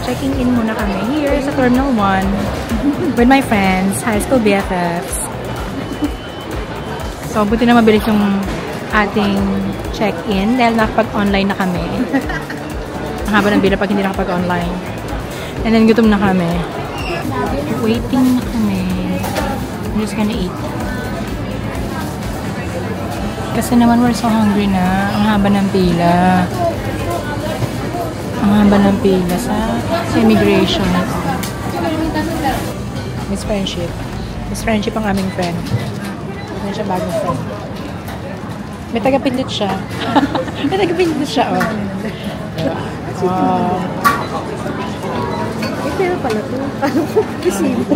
Checking in muna kami here sa Terminal 1 with my friends, high school BFFs. So, buti na mabilis yung ating check-in dahil nakapag-online na kami. Ang haba ng bila pag hindi nakapag-online. And then, gutom na kami. Waiting na kami. I'm just gonna eat. Kasi naman we're so hungry na. Ang haba ng pila. Ang haba ng pila sa immigration. Miss Friendship. Miss Friendship ang aming friend. Hindi siya bagong friend. May taga-pindot siya. May taga-pindot siya, oh. Wow. Pera pala ito. Ano po? Resibo.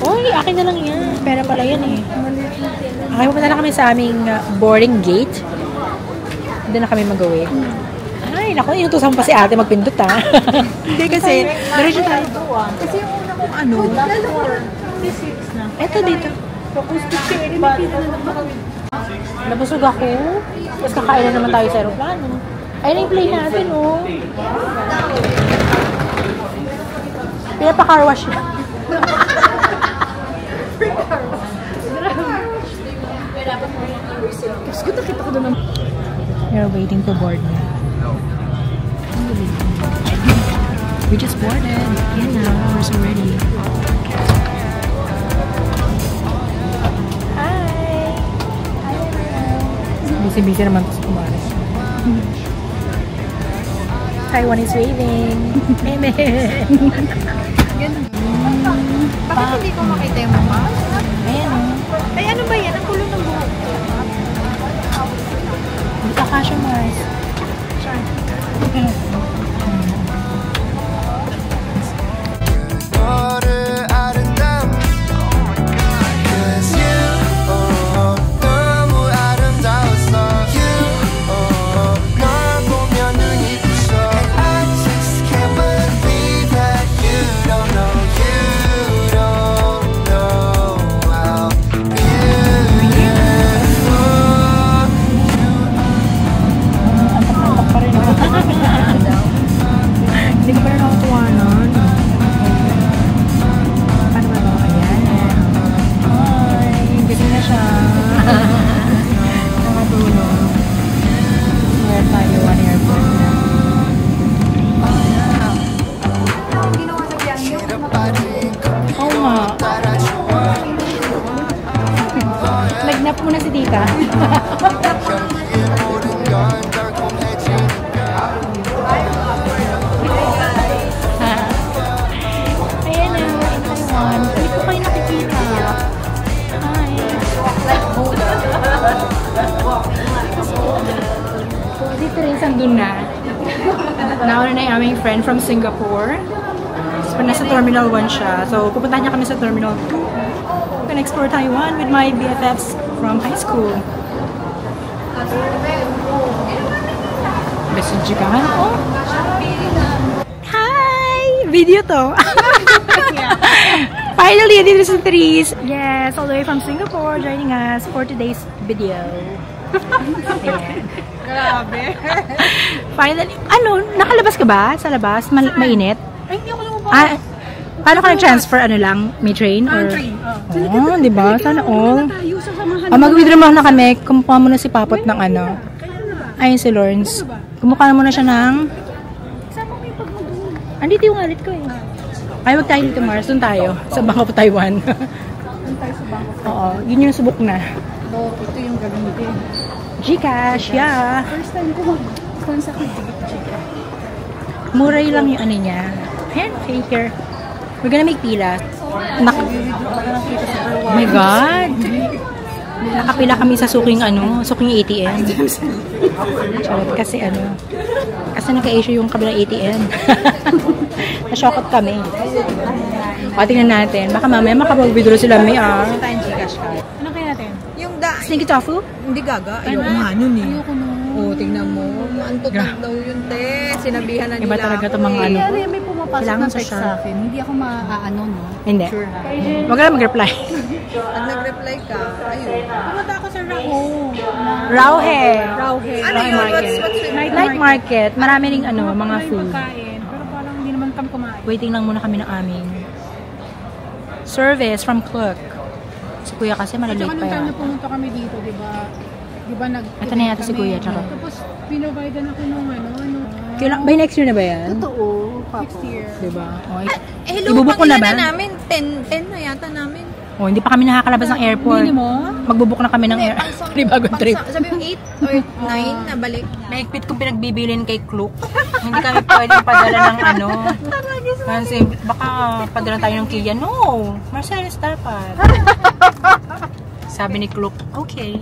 Uy, akin na lang yan. Pera pala yan eh. Okay, pupunta na kami sa aming boarding gate. Doon na kami mag-uwi. Ay, naku, inutusan pa si ate magpindot ha. Hindi kasi, diretso tayo. Kasi yung una kong ano, Eto dito. Nabusog ako. Tapos kakain na naman tayo sa aeroplano. Ayun na yung plane natin, oh. Pinapa-car wash na. Tapos kita ko doon. We're waiting to board na. We just boarded. Yeah, now we're so ready. Hi! Busy-busy naman ito sa kumaris. Taiwan is waving. Amen! Bakit hindi ko makita yung mama? Ayan o. Ay, ano ba yan? Ang kulo ng buhok. Hindi ka kasya, Mars. Hindi ko pa rin nakukuha nun. Paano ba ito? Ayan. Hi! Gising na siya. Nakatulog. Where tayo? One airport na. Oo nga. Nagnap muna si tita. Dito rin sandun na. Nauna na yung aming friend from Singapore. So, nasa Terminal 1 siya. So, pupuntahan niya kami sa Terminal 2. I'm gonna explore Taiwan with my BFFs from high school. Message ka man? Oh! Hi! Video to! Finally, dito sa Therese. Yes, all the way from Singapore joining us for today's video. Ayan. Grabe. Finally, ano, nakalabas ka ba sa labas? Mainit? Ay, hindi ako lumabas. Paano ka nag-transfer? Ano lang? May train? Or? Train. Oh, diba? Sana all. Mag-withdraw na kami. Kumukuha muna si Papot ng ano. Ayun si Lawrence. Kumukuha na muna siya ng... Andito yung wallet ko eh. Ay, wag tayo dito, Mars. Doon tayo. Sa Bank of Taiwan. Doon tayo sa Bank of Taiwan. Oo. Yun yung subok na. Oo, ito yung gagamitin. Gcash, yeah. First time ko mag-contact with Gcash. Muray lang yung ano niya. Ayan, okay, here. We're gonna make pila. Oh my God! Nakapila kami sa suking ano, suking ATM. Charot, kasi ano, kasi naka-issue yung kabilang ATM. Na-shockot kami. O, tingnan natin. Baka mamaya makapag-withdraw sila may Ano kaya natin? Yung Sneaky tofu? Hindi gaga. Ayoko nga nun eh. Ayoko nun. Oo, tingnan mo. Antok daw yun, te. Sinabihan na nila. Iba talaga itong mga ano. Kaya may pumapasok Kailangan ng text sa akin. Hindi ako maaano, no? Hindi. Sure ha. Huwag ka lang mag-reply. Pag nag-reply ka, ayun. Pumunta ako sa Raho. Rauhe. Rauhe. Ano yun? What's Night market. Marami ring ano, mga food. Pagkain. Pero parang hindi naman Doon kami kumain. Waiting lang muna kami ng aming service from Klook. Si Kuya kasi malalate At saka pa nung time yan. na pumunta kami dito, di ba Ito na yata si Kuya, tsaka. Tapos, pinovidean ako nung By next year na ba yan? Totoo. Next year. Diba? O, Hello, ibubuk ko na ba? namin. 10 na yata namin. O, hindi pa kami nakakalabas ng airport. Hindi mo? Magbubuk na kami ng bagong trip. Sabi yung 8 or 9 na balik. Mahigpit kong pinagbibilin kay Klook. Hindi kami pwedeng padala ng ano. Kasi baka padala tayo ng Kia. No! Mercedes dapat. Sabi ni Klook, okay.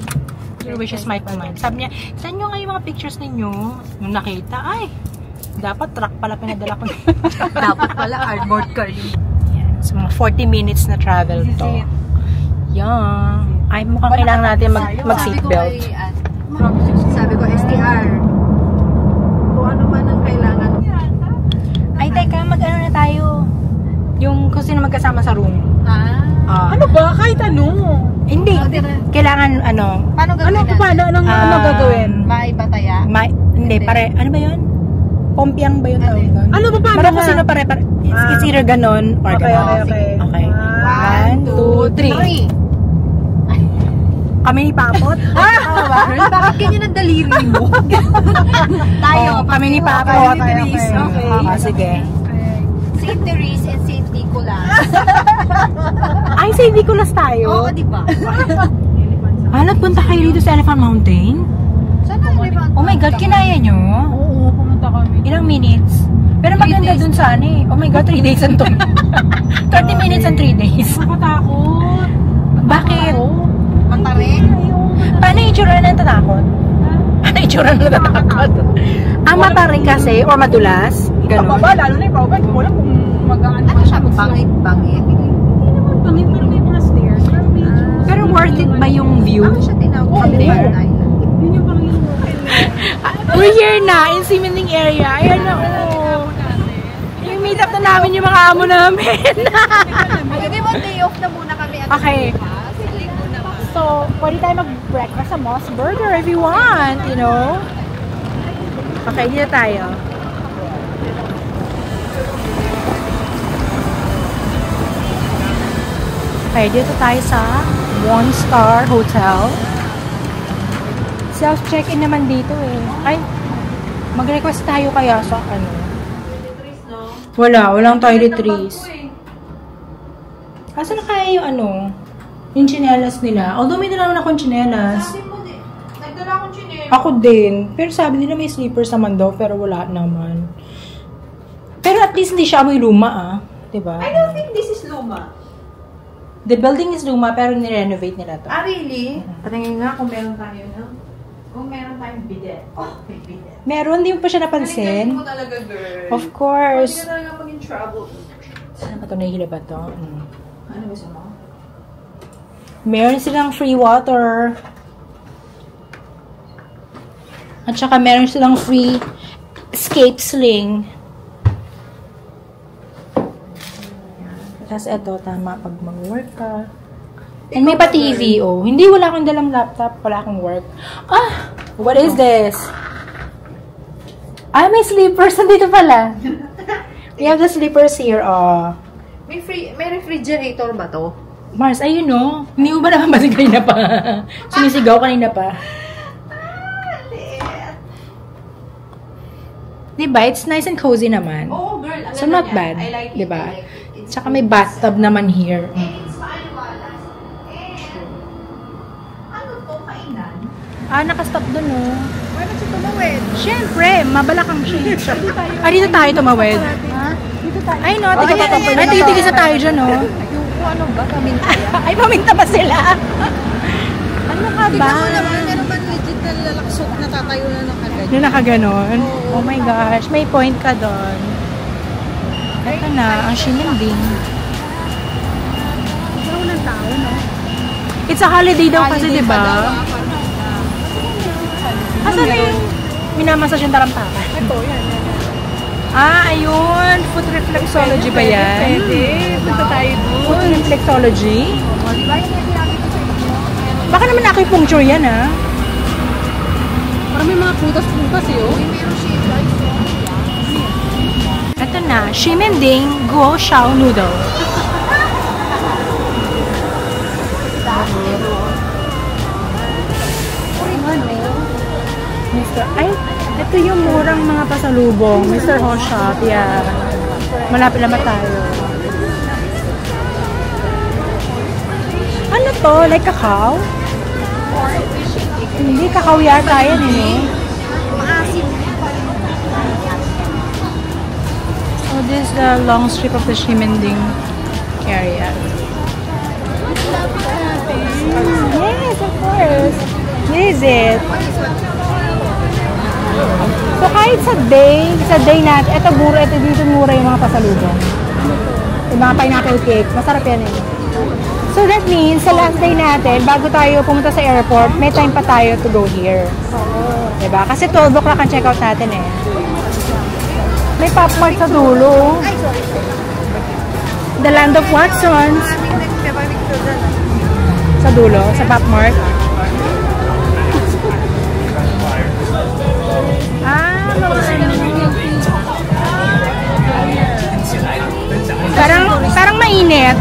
Your wish is my command. Sabi niya, saan nyo nga yung mga pictures ninyo? Nung nakita, ay, dapat truck pala pinadala ko. Dapat pala, cardboard card. Yan. So, mga 40 minutes na travel to. Yan. Ay, mukhang kailangan natin mag-seatbelt. Sabi ko, STR. Kung ano man ang kailangan. Ay, teka, mag-ano na tayo. Yung kung sino magkasama sa room. Ano ba? Kahit ano? Hindi. Kailangan, ano. Paano gagawin? Ano gagawin? Maibataya? Hindi, pare. Ano ba yun? Pompiang ba yun tawag doon? Ano ba paano? Pero kung sino pare. It's either ganon or ganon. Okay. 1, 2, 3. Kami ni Papot? Bakit ganyan ang daliri mo? Tayo. Kami ni Papot. Okay. Sige. St. Therese and St. Nicholas. Ay, St. Nicholas tayo? Oo, di ba? Nagpunta kayo dito sa Elephant Mountain? Saan ang Elephant? Oh my God, kinaya nyo? Oo, pumunta kami. Ilang minutes? Pero maganda dun sa ano eh. Oh my God, 3 days and 30 minutes and 3 days. Nakatakot. Bakit? Matarik? Paano yung itsura na natatakot? Ano yung itsura na natatakot? Matarik kasi or madulas? Ganun. Lalo na yung baba. Hindi mo alam kung mag-aan. Ano siya? Bangit? Bangit? Hindi naman bangit, pero may mga stairs. Pero worth it ba yung view? Ano siya tinawag? Island. Yun yung bangit mo. We're here na in Simening area. Ayan na yung meet up na namin yung mga amo namin. Hindi mo day off na muna kami. Okay. So, pwede tayo mag-breakfast sa Moss Burger if you want, you know? Okay, dito tayo. Okay, dito tayo sa One Star Hotel. Self-check-in naman dito eh. Ay, mag-request tayo kaya sa ano? Walang toiletries. Asa na kaya yung ano? Yung chinelas nila. Although may dala naman akong chinelas. Nagdala akong chinelas. Ako din. Pero sabi nila may slippers naman daw, pero wala naman. Pero at least hindi siya amoy luma ah. Diba? I don't think this is luma. The building is luma, pero nirenovate nila to. Really? Patingin nga kung meron tayo, no? Kung meron tayong bidet. Oh, may bidet. Meron, hindi mo pa siya napansin. Galing mo talaga, girl. Of course. Hindi ka talaga pag-in trouble. Ano ba ito? Nahihila ba ito? Ano gusto mo? Meron silang free water. At saka meron silang free escape sling. Tapos ito, tama pag mag-work ka. And may pa TV, oh. Hindi, wala akong dalang laptop. Wala akong work. Ah! What is this? Ah, may slippers. Nandito pala. We have the slippers here, oh. May refrigerator ba to? Mars, ayun no. Hindi mo ba naman ba kanina pa? Sinisigaw kanina pa. Diba? It's nice and cozy naman. Oo, girl. So, not bad. I like it. Diba? I like it. Tsaka may bathtub naman here. It's maaliwalas. Ano to? Kainan? Nakastop dun, no? Why not siya tumawid? Siyempre, mabalakang siya. Dito tayo tumawid. Ha? Dito tayo. Ay, no. Tigitigisa tayo dyan, no? Yung ano ba? Kamintaya? Ay, paminta ba sila? Ano ka ba? Tingnan mo naman, meron ba legit na lalaksot na tatayo na ng agad? Na nakaganon. Oh my gosh, may point ka doon. Ito na, ang shininding. Siguro ng tao, no? It's a holiday daw kasi, di ba? Asan na yung minamassage yung tarampaka? Ito, yan. Ayun. Foot reflexology ba yan? Pwede. Punta tayo doon. Foot reflexology? O, di ba yun yung pinakita ko sa inyo? Baka naman acupuncture yan, ha? Parang may mga prutas-prutas, eh, oh. Meron shade lights, oh. Ito na, Shimending Guo Xiao Noodle. Ay, ito yung murang mga pasalubong. Mr. Ho Shop, yeah. Malapit naman tayo. Ano to? Like kakao? Hindi, kakao yata yan eh. So this is the long strip of the Shimending area. Yes, of course. This is it. So kahit sa day natin, ito dito mura yung mga pasalubong. Yung mga pineapple cake, masarap yan eh. So that means, sa last day natin, bago tayo pumunta sa airport, may time pa tayo to go here. Diba? Kasi 12 o'clock ang check out natin eh. May Pop Mart sa dulo. The Land of Watsons. Sa dulo, sa Pop Mart. Parang mainit.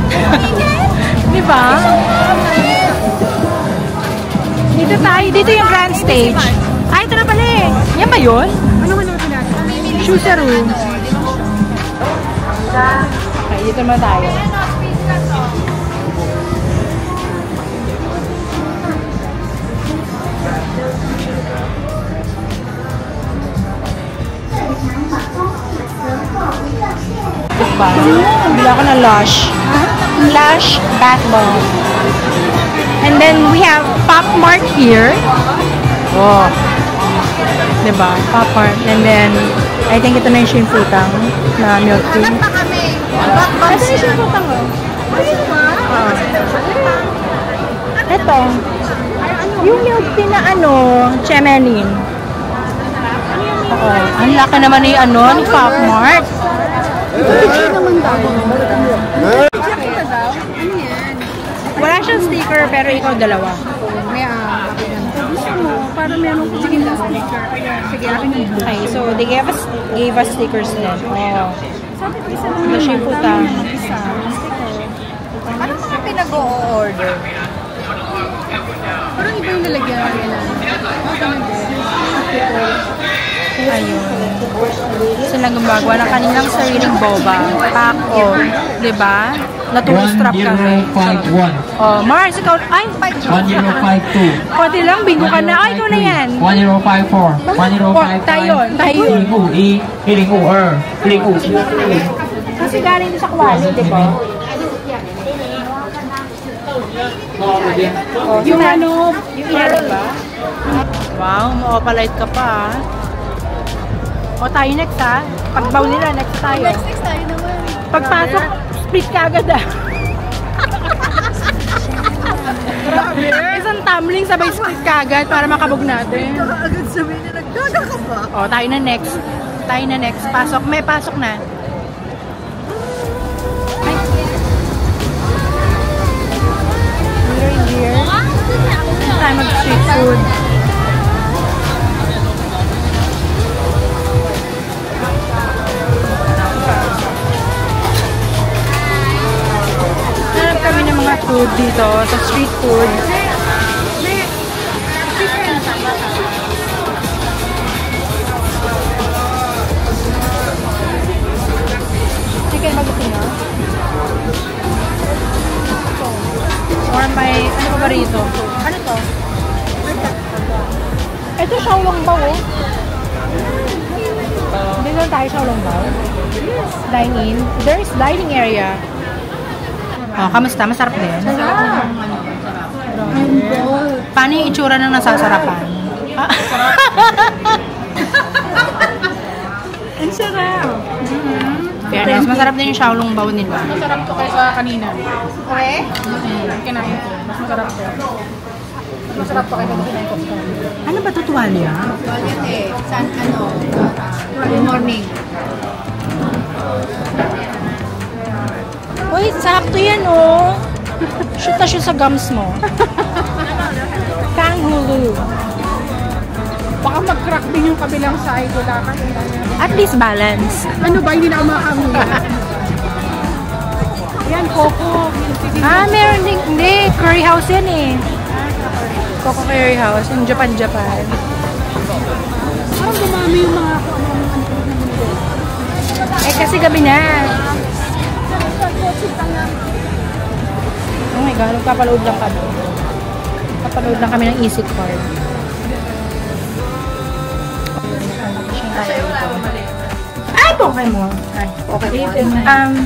Di ba? Dito yung grand stage. Ay, ito na pala eh. Yan ba yun? Ano natin? Shoesaru. Okay, dito naman tayo. Bila ako ng Lush bath bomb. And then we have Pop Mart here. Oh. Diba? Pop Mart. And then I think ito na yung Shinfutang na milk tea. Ito na yung Shinfutang oh. Ito. Yung milk tea na Chemelin. Oo. Ang laki naman ni ni Pop Mart. Wala siyang sticker pero ikaw dalawa. Para meron ko sticker. Sige, akin yung blue. Okay, so they gave us stickers din. Oh. The Shinfutang. Ano mga pinag-o-order? Parang iba yung nalagyan. Ayun. Sila gumagawa ng kanilang sariling boba. Pack-o. Diba? Natustrap kami. 1051. Oh, Mars, ikaw. Ay, 1052. konti lang, bingo ka na. Ay, ikaw na yan. 1054. 1055. Tayo. 151. Kasi galing sa Kuwali, diba? Oh, yung yung iharap ba? Wow, ma-opalite ka pa. O tayo next ha. Pagbaw nila, next tayo. Next tayo naman. Pagpasok, split ka agad ah. Isang tumbling sabay split ka agad para makabog natin. Agad sabihin na nagdaga ka ba? O tayo na next. Pasok. May pasok na. Ay. Here. Tayo mag-street food. Kami ng mga food dito sa street food. Chicken bagutin na? Or may, ano ba rito? Ano to? Ito Xiaolongbao oh. Hindi na tayo Xiaolongbao. Dine-in. There is dining area. Oh, kamusta? Masarap din? Paano yung itsura ng nasasarapan? Ang sarap! Fairness, masarap din yung Xiaolongbao nila. Masarap to kaysa kanina. Okay? Kinain ko. Mas masarap to. Masarap to kaysa kinain ko. Ano ba ito? Tuwalya? Tuwalya eh. Good morning. Uy, sakto yan oh. Shoot na shoot sa gums mo. Kanghulu. Baka mag-crack din yung kabilang side. Wala ka. At least balance. Ano ba? Hindi na umakanguya. Yan, Coco. Meron din. Hindi, curry house yan eh. Coco Curry House. Yung Japan. Parang dumami yung mga Eh, kasi gabi na. Oh my God, nagpapaload lang kami. Papaload lang kami ng easy card. Ay, okay mo. Ay, okay mo.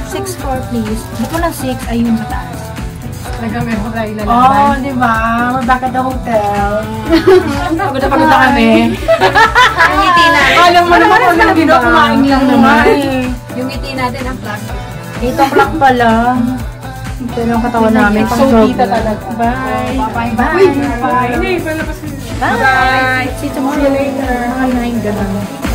6-4 please. Buko ng 6, ayun mataas. Nagamit mo tayo ilalabay. Oh, di ba? We're back at the hotel. Pagod na kami. Yung ngiti natin. Alam mo naman kung ano ginawa, kumain lang naman. Yung ngiti natin ang flag. 8 o'clock pa lang. Pero ang katawan namin, pang So, kita talaga. Bye. Bye. Bye. Bye. Hindi, palabas mo. Bye. See you tomorrow. See you later. Mga 9 ganun.